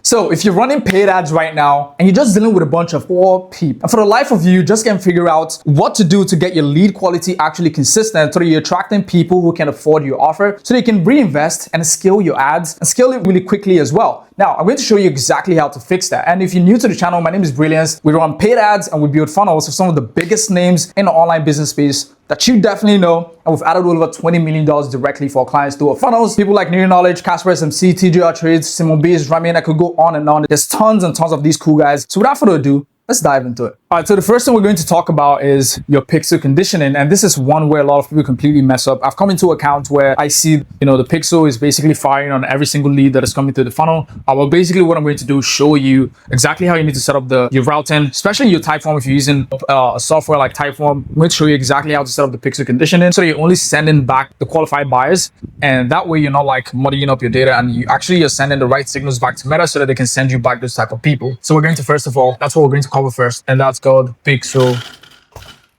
So if you're running paid ads right now and you're just dealing with a bunch of poor people, and for the life of you just can't figure out what to do to get your lead quality actually consistent so that you're attracting people who can afford your offer so they can reinvest and scale your ads and scale it really quickly as well. Now, I'm going to show you exactly how to fix that. And if you're new to the channel, my name is Brilliance. We run paid ads and we build funnels for some of the biggest names in the online business space that you definitely know. And we've added over $20 million directly for our clients through our funnels. People like New Knowledge, Casper SMC, TGR Trades, Simon Bees, Ramin, I could go on and on. There's tons and tons of these cool guys. So without further ado, let's dive into it. All right, so the first thing we're going to talk about is your pixel conditioning. And this is one where a lot of people completely mess up. I've come into accounts where I see, the pixel is basically firing on every single lead that is coming through the funnel. Well, basically what I'm going to do is show you exactly how you need to set up your routing, especially your Typeform. If you're using a software like Typeform, I'm going to show you exactly how to set up the pixel conditioning so you're only sending back the qualified buyers. And that way you're not like muddying up your data, and you're sending the right signals back to Meta so that they can send you back those type of people. So we're going to, first of all, that's what we're going to cover first, and that's called pixel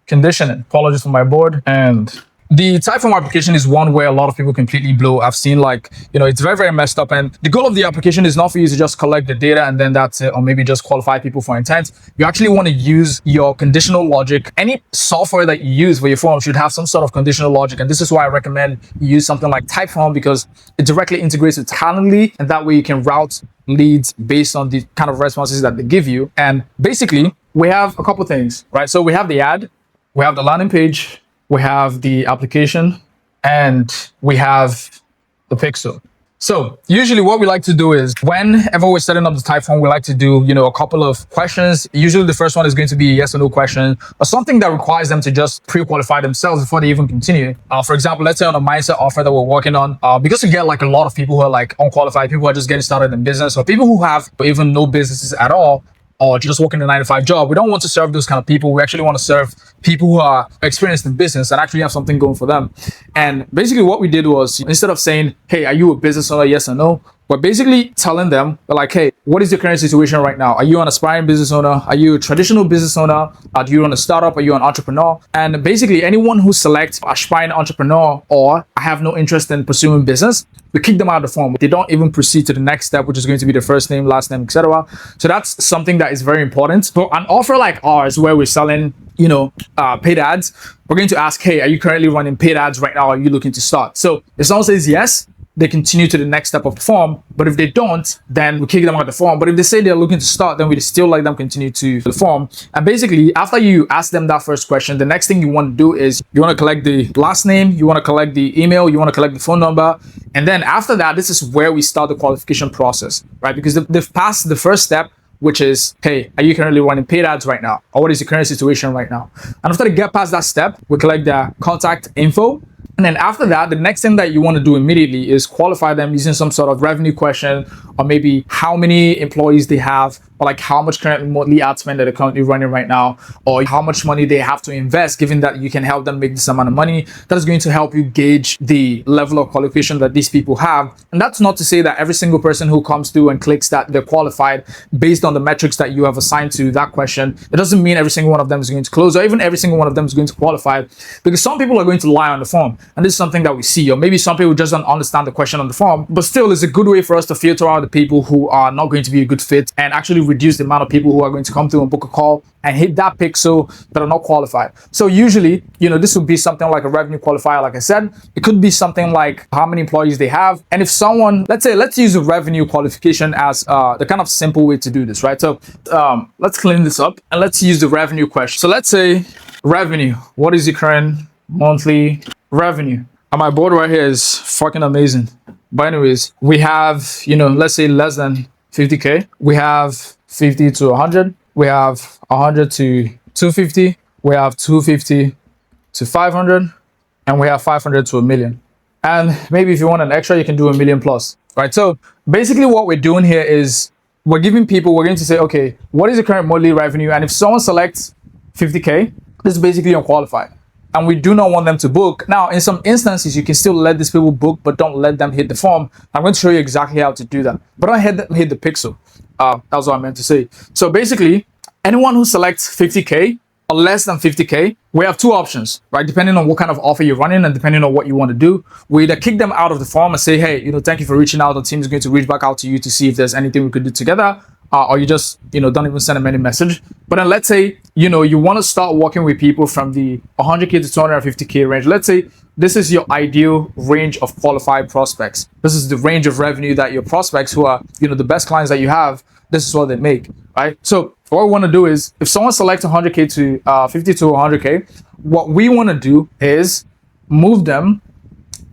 conditioning. Apologies for my board. And the Typeform application is one where a lot of people completely blow. I've seen it's very, very messed up. And the goal of the application is not for you to just collect the data and then that's it, or maybe just qualify people for intent. You actually want to use your conditional logic. Any software that you use for your form should have some sort of conditional logic. And this is why I recommend you use something like Typeform, because it directly integrates with Calendly, and that way you can route leads based on the kind of responses that they give you. And basically, we have a couple things, right? So we have the ad, we have the landing page, we have the application, and we have the pixel. So usually what we like to do is whenever we're setting up the Typeform, we like to do, a couple of questions. Usually the first one is going to be a yes or no question, or something that requires them to just pre-qualify themselves before they even continue. For example, let's say on a mindset offer that we're working on, because we get a lot of people who are unqualified, people who are just getting started in business, or people who have even no businesses at all, or just working a 9-to-5 job. We don't want to serve those kind of people. We actually want to serve people who are experienced in business and actually have something going for them. And basically what we did was, instead of saying, hey, are you a business owner, yes or no? We're basically telling them, hey, what is your current situation right now? Are you an aspiring business owner? Are you a traditional business owner? Do you run a startup? Are you an entrepreneur? And basically anyone who selects aspiring entrepreneur or I have no interest in pursuing business, we kick them out of the form. They don't even proceed to the next step, which is going to be the first name, last name, etc. So that's something that is very important. For an offer like ours, where we're selling, paid ads, we're going to ask, hey, are you currently running paid ads right now? Are you looking to start? So if someone says yes, they continue to the next step of the form. But if they don't, then we kick them out of the form. But if they say they're looking to start, then we still let them continue to the form. And basically, after you ask them that first question, the next thing you want to do is you want to collect the last name, you want to collect the email, you want to collect the phone number. And then after that, this is where we start the qualification process, right? Because they've passed the first step, which is, hey, are you currently running paid ads right now? Or what is your current situation right now? And after they get past that step, we collect their contact info. And then after that, the next thing that you want to do immediately is qualify them using some sort of revenue question, or maybe how many employees they have, or how much current monthly ad spend that they're currently running right now, or how much money they have to invest, given that you can help them make this amount of money. That is going to help you gauge the level of qualification that these people have. And that's not to say that every single person who comes through and clicks that they're qualified based on the metrics that you have assigned to that question. It doesn't mean every single one of them is going to close, or even every single one of them is going to qualify, because some people are going to lie on the form. And this is something that we see, or maybe some people just don't understand the question on the form, but still it's a good way for us to filter out the people who are not going to be a good fit and actually reduce the amount of people who are going to come through and book a call and hit that pixel that are not qualified. So usually, this would be something like a revenue qualifier. Like I said, it could be something like how many employees they have. And if someone, let's use a revenue qualification as the kind of simple way to do this, right? So let's clean this up and let's use the revenue question. So let's say revenue, what is your current monthly revenue? And my board right here is fucking amazing. But anyways, we have, let's say less than 50K. We have 50 to 100. We have 100 to 250. We have 250 to 500. And we have 500 to a million. And maybe if you want an extra, you can do a million plus, right? So basically what we're doing here is we're going to say, okay, what is the current monthly revenue? And if someone selects 50K, this is basically unqualified. And we do not want them to book. Now, in some instances, you can still let these people book, but don't let them hit the form. I'm going to show you exactly how to do that. But don't hit the pixel. That was what I meant to say. So basically, anyone who selects 50K are less than 50K, we have two options, right? Depending on what kind of offer you're running and depending on what you want to do, we either kick them out of the form and say, hey, thank you for reaching out. The team is going to reach back out to you to see if there's anything we could do together. Or you just, don't even send them any message. But then let's say, you want to start working with people from the 100K to 250K range. Let's say this is your ideal range of qualified prospects. This is the range of revenue that your prospects who are, the best clients that you have, this is what they make, right? So what we want to do is if someone selects 100K to 50 to 100K, what we want to do is move them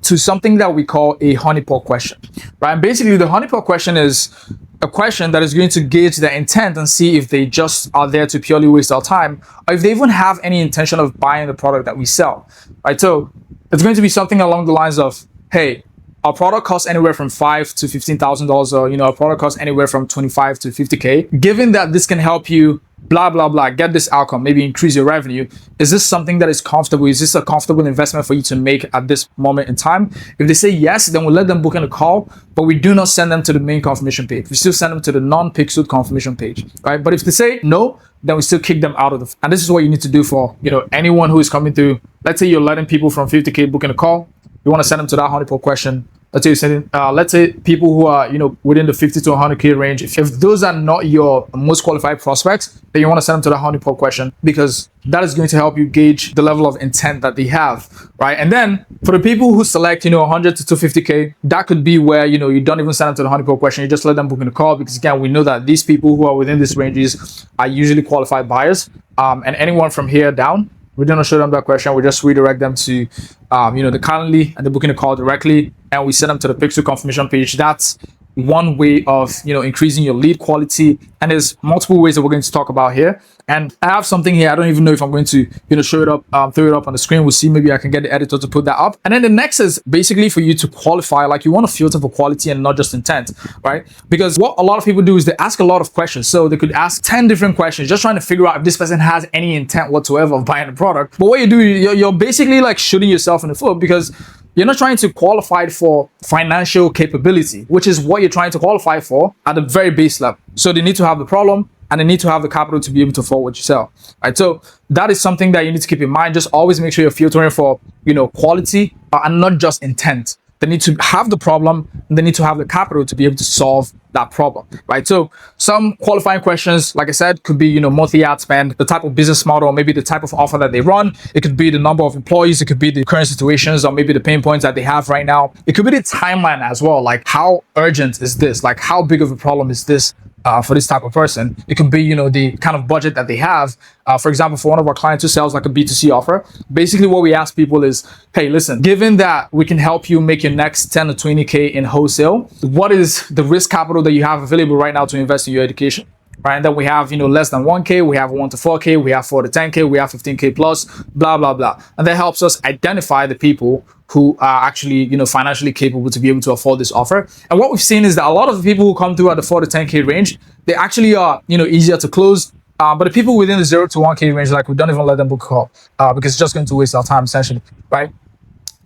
to something that we call a honeypot question, right? And basically the honeypot question is a question that is going to gauge their intent and see if they just are there to purely waste our time or if they even have any intention of buying the product that we sell, right? So it's going to be something along the lines of, hey, our product costs anywhere from $5,000 to $15,000, or our product costs anywhere from 25 to 50K. Given that this can help you, blah blah blah, get this outcome, maybe increase your revenue. Is this something that is comfortable? Is this a comfortable investment for you to make at this moment in time? If they say yes, then we'll let them book in a call, but we do not send them to the main confirmation page. We still send them to the non-pixeled confirmation page, right? But if they say no, then we still kick them out of the. And this is what you need to do for anyone who is coming through. Let's say you're letting people from 50K book in a call. You want to send them to that honeypot question. Let's say people who are, within the 50 to 100K range. If those are not your most qualified prospects, then you want to send them to the honeypot question because that is going to help you gauge the level of intent that they have, right? And then for the people who select, 100 to 250K, that could be where, you don't even send them to the honeypot question. You just let them book in a call because again, we know that these people who are within these ranges are usually qualified buyers. And anyone from here down, we don't show them that question. We just redirect them to, the Calendly and the booking a call directly, and we send them to the Pixel confirmation page. That's one way of, increasing your lead quality. And there's multiple ways that we're going to talk about here. And I have something here. I don't even know if I'm going to, show it up, throw it up on the screen. We'll see. Maybe I can get the editor to put that up. And then the next is basically for you to qualify. Like you want to filter for quality and not just intent, right? Because what a lot of people do is they ask a lot of questions. So they could ask 10 different questions, just trying to figure out if this person has any intent whatsoever of buying the product. But what you do, you're basically like shooting yourself in the foot because you're not trying to qualify for financial capability, which is what you're trying to qualify for at the very base level. So they need to have the problem and they need to have the capital to be able to afford what you sell, right? So that is something that you need to keep in mind. Just always make sure you're filtering for, quality and not just intent. They need to have the problem and they need to have the capital to be able to solve that problem, right? So some qualifying questions, like I said, could be, monthly ad spend, the type of business model, maybe the type of offer that they run. It could be the number of employees. It could be the current situations or maybe the pain points that they have right now. It could be the timeline as well. Like how urgent is this? Like how big of a problem is this? For this type of person. It could be, the kind of budget that they have. For example, for one of our clients who sells like a B2C offer, basically what we ask people is, hey, listen, given that we can help you make your next 10 to 20K in wholesale, what is the risk capital that you have available right now to invest in your education? Right, and then we have, less than 1K, we have 1 to 4K, we have 4 to 10K, we have 15K plus, blah, blah, blah. And that helps us identify the people who are actually, financially capable to be able to afford this offer. And what we've seen is that a lot of the people who come through at the 4 to 10K range, they actually are, easier to close. But the people within the 0 to 1K range, like we don't even let them book a call because it's just going to waste our time essentially, right?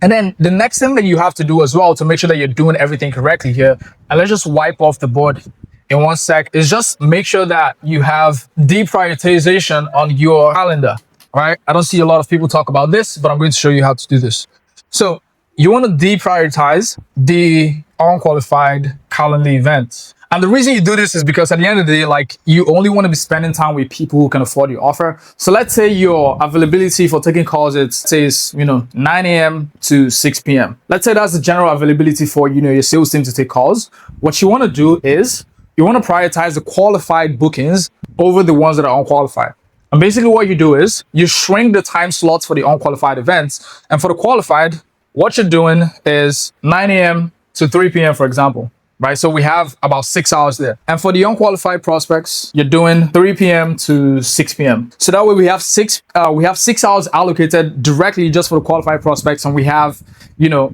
And then the next thing that you have to do as well to make sure that you're doing everything correctly here, and let's just wipe off the board in one sec, is just make sure that you have deprioritization on your calendar, all right? I don't see a lot of people talk about this, but I'm going to show you how to do this. So you want to deprioritize the unqualified Calendly events. And the reason you do this is because at the end of the day, like you only want to be spending time with people who can afford your offer. So let's say your availability for taking calls, it says, 9 a.m. to 6 p.m. Let's say that's the general availability for, your sales team to take calls. What you want to do is you want to prioritize the qualified bookings over the ones that are unqualified. And basically what you do is you shrink the time slots for the unqualified events. And for the qualified, what you're doing is 9 a.m. to 3 p.m., for example, right? So we have about 6 hours there. And for the unqualified prospects, you're doing 3 p.m. to 6 p.m. So that way we have 6 hours allocated directly just for the qualified prospects. And we have,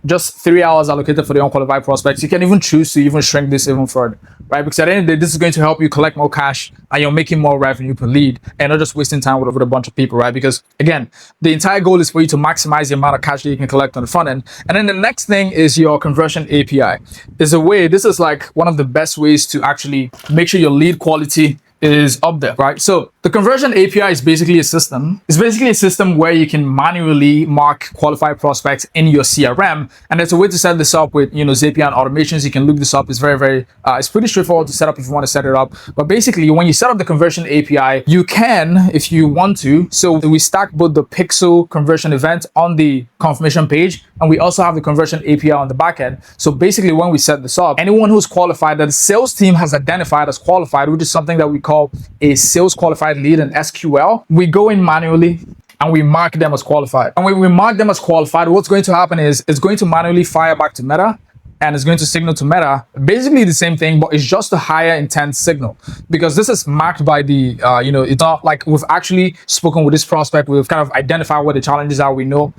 just 3 hours allocated for the unqualified prospects. You can even choose to even shrink this even further, right? Because at the end of the day, this is going to help you collect more cash and you're making more revenue per lead and not just wasting time with a bunch of people, right? Because again, the entire goal is for you to maximize the amount of cash that you can collect on the front end. And then the next thing is your conversion API. This is like one of the best ways to actually make sure your lead quality is up there, right? So The conversion API is basically a system. It's basically a system where you can manually mark qualified prospects in your CRM. And there's a way to set this up with, Zapier and automations. You can look this up. It's it's pretty straightforward to set up if you want to set it up. But basically, when you set up the conversion API, you can, if you want to. So we stack both the Pixel conversion event on the confirmation page, and we also have the conversion API on the back end. So basically, when we set this up, anyone who's qualified that the sales team has identified as qualified, which is something that we call a sales qualified lead in SQL, we go in manually and we mark them as qualified. And when we mark them as qualified, what's going to happen is it's going to manually fire back to Meta, and it's going to signal to Meta basically the same thing, but it's just a higher intent signal, because this is marked by the it's not like we've actually spoken with this prospect, we've kind of identified what the challenges are, we know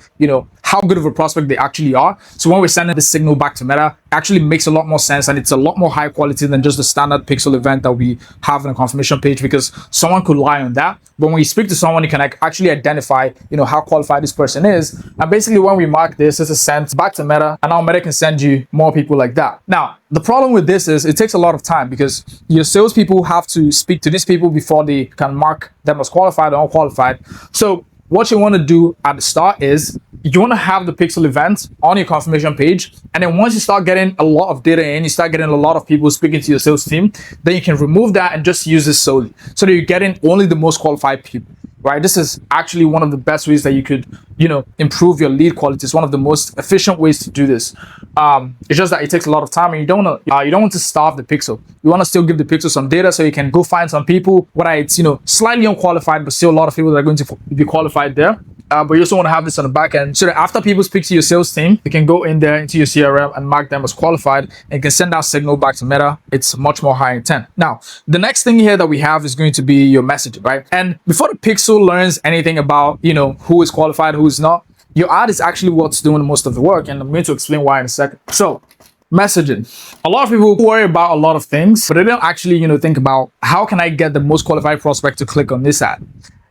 how good of a prospect they actually are. So when we're sending the signal back to Meta, it actually makes a lot more sense, and it's a lot more high quality than just the standard Pixel event that we have on a confirmation page, because someone could lie on that, but when you speak to someone, you can actually identify how qualified this person is. And basically when we mark this is sent back to Meta, and now Meta can send you more people like that. Now, the problem with this is it takes a lot of time, because your salespeople have to speak to these people before they can mark them as qualified or unqualified. So what you want to do at the start is you want to have the Pixel event on your confirmation page, and then once you start getting a lot of data in, you start getting a lot of people speaking to your sales team, then you can remove that and just use this solely, so that you're getting only the most qualified people. Right? This is actually one of the best ways that you could, improve your lead quality. It's one of the most efficient ways to do this. It's just that it takes a lot of time, and you don't want to starve the Pixel. You want to still give the Pixel some data, so you can go find some people, whether it's slightly unqualified, but still a lot of people that are going to be qualified there. But you also want to have this on the back end, so that after people speak to your sales team, you can go in there into your CRM and mark them as qualified, and you can send that signal back to Meta. It's much more high intent. Now, the next thing here that we have is going to be your messaging, right? And before the Pixel learns anything about, who is qualified, who is not, your ad is actually what's doing most of the work. And I'm going to explain why in a second. So, messaging. A lot of people worry about a lot of things, but they don't actually, think about how can I get the most qualified prospect to click on this ad.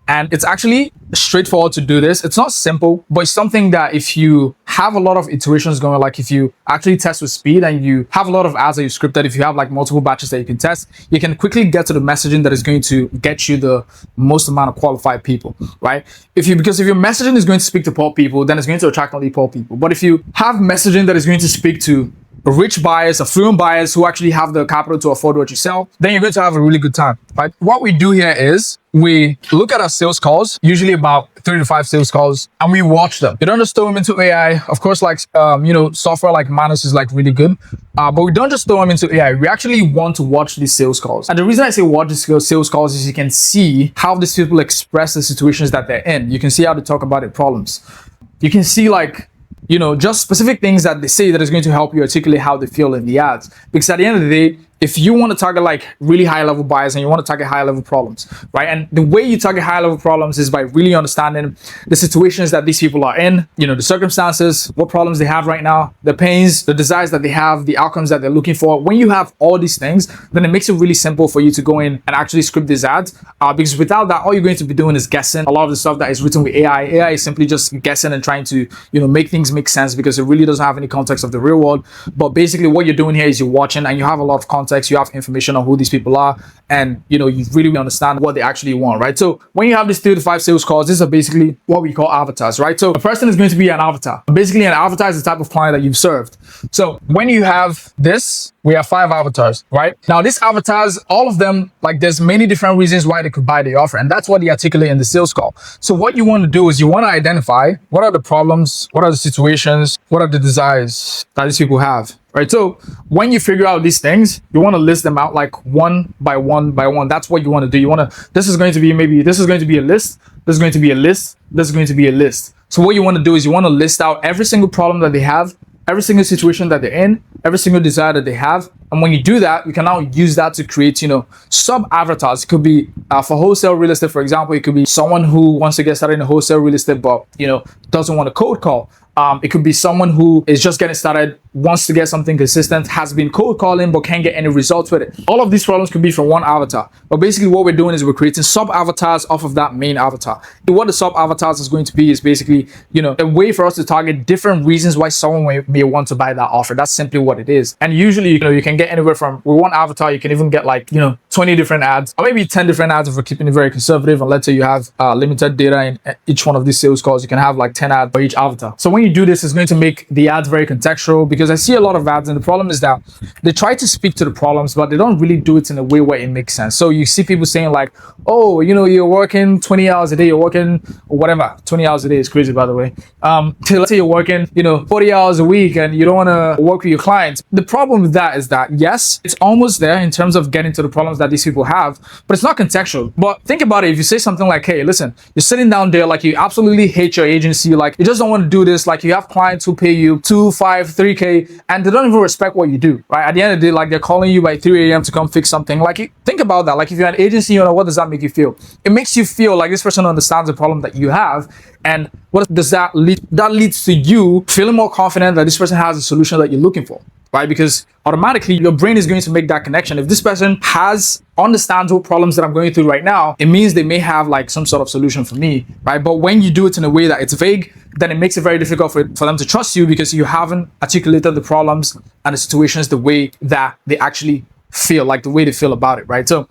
And it's actually straightforward to do this. It's not simple, but it's something that if you have a lot of iterations going, like if you actually test with speed and you have a lot of ads that you scripted, if you have like multiple batches that you can test, you can quickly get to the messaging that is going to get you the most amount of qualified people, right? Because if your messaging is going to speak to poor people, then it's going to attract only poor people. But if you have messaging that is going to speak to rich buyers, affluent buyers who actually have the capital to afford what you sell, then you're going to have a really good time, right? What we do here is we look at our sales calls, usually about 3 to 5 sales calls, and we watch them. You don't just throw them into AI. Of course, like, software like Manus is like really good, but we don't just throw them into AI. We actually want to watch these sales calls. And the reason I say watch these sales calls is you can see how these people express the situations that they're in. You can see how they talk about their problems. You can see like, just specific things that they say that is going to help you articulate how they feel in the ads. Because at the end of the day, if you want to target like really high level buyers and you want to target high level problems, right? And the way you target high level problems is by really understanding the situations that these people are in, the circumstances, what problems they have right now, the pains, the desires that they have, the outcomes that they're looking for. When you have all these things, then it makes it really simple for you to go in and actually script these ads. Because without that, all you're going to be doing is guessing. A lot of the stuff that is written with AI is simply just guessing and trying to, make things make sense, because it really doesn't have any context of the real world. But basically what you're doing here is you're watching, and you have a lot of context. You have information on who these people are, and you really understand what they actually want, right? So when you have these 3 to 5 sales calls, these are basically what we call avatars, right? So a person is going to be an avatar. Basically, an avatar is the type of client that you've served. So when you have this, we have 5 avatars, right? Now these avatars, all of them, like there's many different reasons why they could buy the offer, and that's what they articulate in the sales call. So what you want to do is you want to identify what are the problems, what are the situations, what are the desires that these people have. Right. So when you figure out these things, you want to list them out like one by one by one. That's what you want to do. This is going to be a list. This is going to be a list. This is going to be a list. So what you want to do is you want to list out every single problem that they have, every single situation that they're in, every single desire that they have. And when you do that, you can now use that to create, sub avatars. It could be for wholesale real estate, for example. It could be someone who wants to get started in wholesale real estate, but, doesn't want a cold call. It could be someone who is just getting started, wants to get something consistent, has been cold calling, but can't get any results with it. All of these problems could be from one avatar. But basically what we're doing is we're creating sub-avatars off of that main avatar. And what the sub-avatars is going to be is basically, a way for us to target different reasons why someone may want to buy that offer. That's simply what it is. And usually, you can get anywhere from, with one avatar, you can even get like, 20 different ads, or maybe 10 different ads if we're keeping it very conservative. And let's say you have limited data in each one of these sales calls, you can have like 10 ads for each avatar. So when you do this, it's going to make the ads very contextual, because I see a lot of ads, and the problem is that they try to speak to the problems, but they don't really do it in a way where it makes sense. So you see people saying like, oh, you're working 20 hours a day, you're working whatever. 20 hours a day is crazy, by the way. Let's say you're working, 40 hours a week, and you don't want to work with your clients. The problem with that is that, yes, it's almost there in terms of getting to the problems that these people have, but it's not contextual. But think about it. If you say something like, hey, listen, you're sitting down there, like you absolutely hate your agency, like you just don't want to do this, like you have clients who pay you 2, 5, 3K, and they don't even respect what you do, right? At the end of the day, like they're calling you by 3 a.m. to come fix something. Like, think about that. Like if you're an agency, what does that make you feel? It makes you feel like this person understands the problem that you have. And what does that lead? That leads to you feeling more confident that this person has a solution that you're looking for, right? Because automatically your brain is going to make that connection. If this person understands what problems that I'm going through right now, it means they may have like some sort of solution for me, right? But when you do it in a way that it's vague, then it makes it very difficult for them to trust you, because you haven't articulated the problems and the situations the way that they actually feel, like the way they feel about it, right? So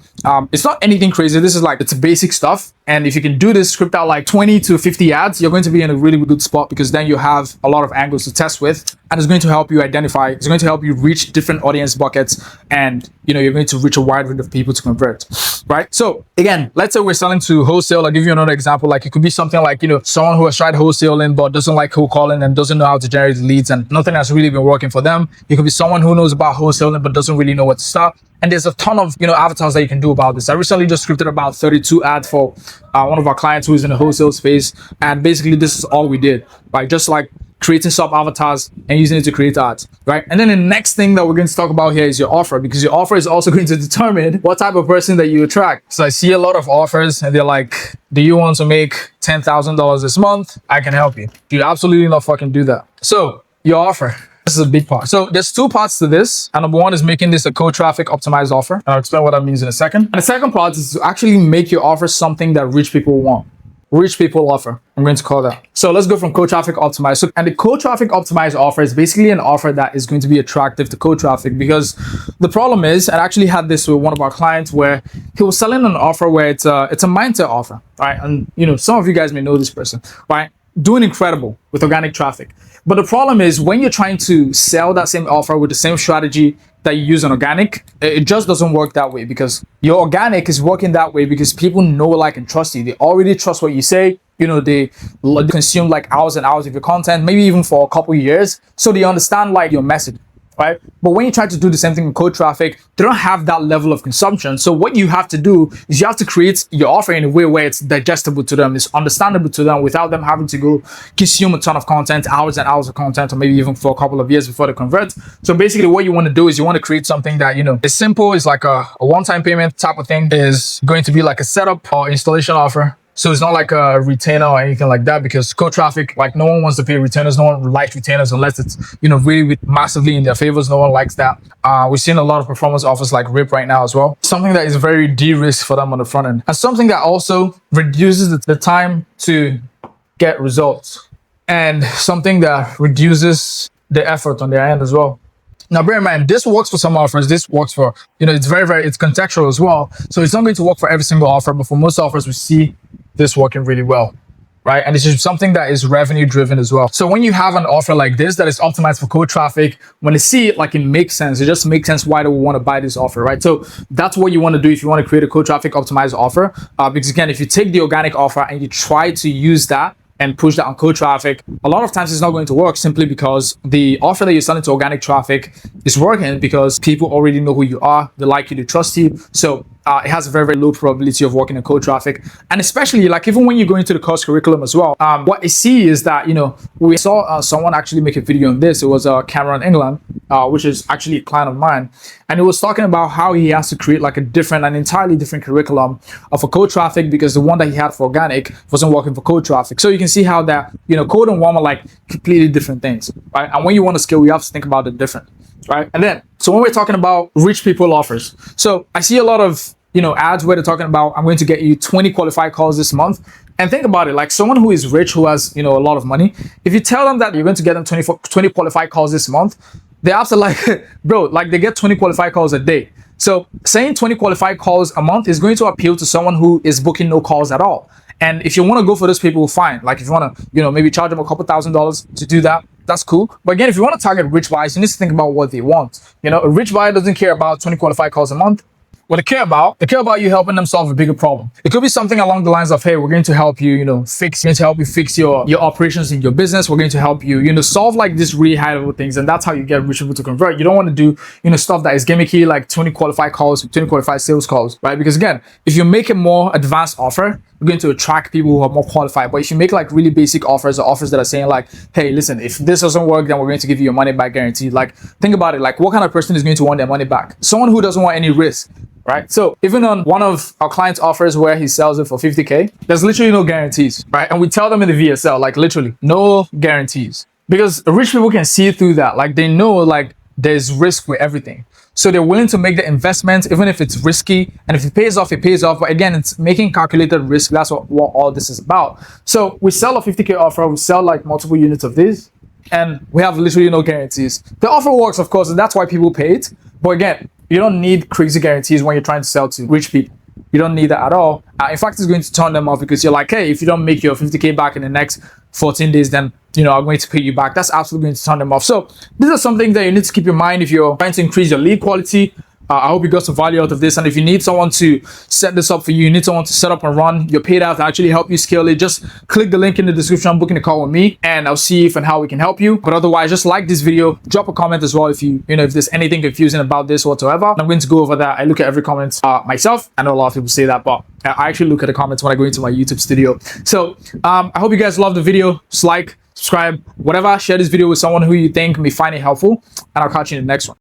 it's not anything crazy. This is like, it's basic stuff. And if you can do this, script out like 20 to 50 ads, you're going to be in a really good spot, because then you have a lot of angles to test with, and it's going to help you identify, it's going to help you reach different audience buckets, and you're going to reach a wide range of people to convert, right? So again, let's say we're selling to wholesale. I'll give you another example. Like it could be something like, someone who has tried wholesaling but doesn't like cold calling and doesn't know how to generate leads, and nothing has really been working for them. It could be someone who knows about wholesaling but doesn't really know what to start. And there's a ton of avatars that you can do about this. I recently just scripted about 32 ads for one of our clients who is in the wholesale space, and basically this is all we did, right? Just like creating sub avatars and using it to create ads, right? And then the next thing that we're going to talk about here is your offer, because your offer is also going to determine what type of person that you attract. So I see a lot of offers, and they're like, do you want to make $10,000 this month? I can help you. You absolutely not fucking do that. So your offer. This is a big part. So there's two parts to this. And number one is making this a cold traffic optimized offer. And I'll explain what that means in a second. And the second part is to actually make your offer something that rich people want. Rich people offer, I'm going to call that. So let's go from cold traffic optimized. So, and the cold traffic optimized offer is basically an offer that is going to be attractive to cold traffic, because the problem is, I actually had this with one of our clients where he was selling an offer where it's a mindset offer, right? And some of you guys may know this person, right? Doing incredible with organic traffic. But the problem is, when you're trying to sell that same offer with the same strategy that you use on organic, it just doesn't work that way, because your organic is working that way because people know, like, and trust you. They already trust what you say. They consume like hours and hours of your content, maybe even for a couple years. So they understand like your message, right? But when you try to do the same thing with cold traffic, they don't have that level of consumption. So what you have to do is you have to create your offer in a way where it's digestible to them, it's understandable to them, without them having to go consume a ton of content, hours and hours of content, or maybe even for a couple of years before they convert. So basically what you want to do is you want to create something that, is simple. It's like a one-time payment type of thing. Is going to be like a setup or installation offer. So it's not like a retainer or anything like that, because cold traffic, like, no one wants to pay retainers. No one likes retainers unless it's, really massively in their favors. No one likes that. We're seeing a lot of performance offers like RIP right now as well. Something that is very de-risked for them on the front end, and something that also reduces the time to get results, and something that reduces the effort on their end as well. Now, bear in mind, this works for some offers. This works for, it's it's contextual as well. So it's not going to work for every single offer, but for most offers, we see this working really well, right? And this is something that is revenue driven as well. So when you have an offer like this that is optimized for cold traffic, when they see it, like, it makes sense. It just makes sense why they would want to buy this offer, right? So that's what you want to do if you want to create a cold traffic optimized offer. Because again, if you take the organic offer and you try to use that and push that on cold traffic, a lot of times it's not going to work, simply because the offer that you're selling to organic traffic is working because people already know who you are, they like you, they trust you. So it has a very, very low probability of working in cold traffic. And especially, like, even when you go into the course curriculum as well, what I see is that, we saw someone actually make a video on this. It was Cameron England, which is actually a client of mine. And he was talking about how he has to create like an entirely different curriculum for cold traffic, because the one that he had for organic wasn't working for cold traffic. So you can see how that, cold and warm are like completely different things, right? And when you want to scale, you have to think about it different, right? And then, so when we're talking about rich people offers, so I see a lot of, ads where they're talking about, I'm going to get you 20 qualified calls this month. And think about it, like someone who is rich, who has, a lot of money, if you tell them that you're going to get them 20 qualified calls this month, The apps are like, bro, like they get 20 qualified calls a day. So saying 20 qualified calls a month is going to appeal to someone who is booking no calls at all. And if you want to go for those people, fine. Like if you want to, maybe charge them a couple $1,000s to do that, that's cool. But again, if you want to target rich buyers, you need to think about what they want. A rich buyer doesn't care about 20 qualified calls a month. What they care about you helping them solve a bigger problem. It could be something along the lines of, hey, we're going to help you, fix your operations in your business. We're going to help you, solve like this really high level things. And that's how you get rich people to convert. You don't want to do, stuff that is gimmicky, like 20 qualified calls, 20 qualified sales calls, right? Because again, if you make a more advanced offer, you're going to attract people who are more qualified. But if you make like really basic offers, or offers that are saying like, hey, listen, if this doesn't work, then we're going to give you your money back guaranteed. Like, think about it. Like, what kind of person is going to want their money back? Someone who doesn't want any risk. Right? So even on one of our clients' offers where he sells it for 50K, there's literally no guarantees, right? And we tell them in the VSL, like literally no guarantees, because rich people can see through that. Like they know like there's risk with everything. So they're willing to make the investment, even if it's risky. And if it pays off, it pays off. But again, it's making calculated risk. That's what all this is about. So we sell a 50K offer. We sell like multiple units of this, and we have literally no guarantees. The offer works, of course, and that's why people pay it. But again, you don't need crazy guarantees when you're trying to sell to rich people. You don't need that at all. In fact, it's going to turn them off, because you're like, hey, if you don't make your 50K back in the next 14 days, then, I'm going to pay you back. That's absolutely going to turn them off. So these are some things that you need to keep in mind if you're trying to increase your lead quality. I hope you got some value out of this. And if you need someone to set this up for you, you need someone to set up and run your paid ads and actually help you scale it, just click the link in the description, booking a call with me, and I'll see if and how we can help you. But otherwise, just like this video, drop a comment as well if if there's anything confusing about this whatsoever. I'm going to go over that. I look at every comment myself. I know a lot of people say that, but I actually look at the comments when I go into my YouTube studio. So I hope you guys love the video. Just like, subscribe, whatever. Share this video with someone who you think may find it helpful, and I'll catch you in the next one.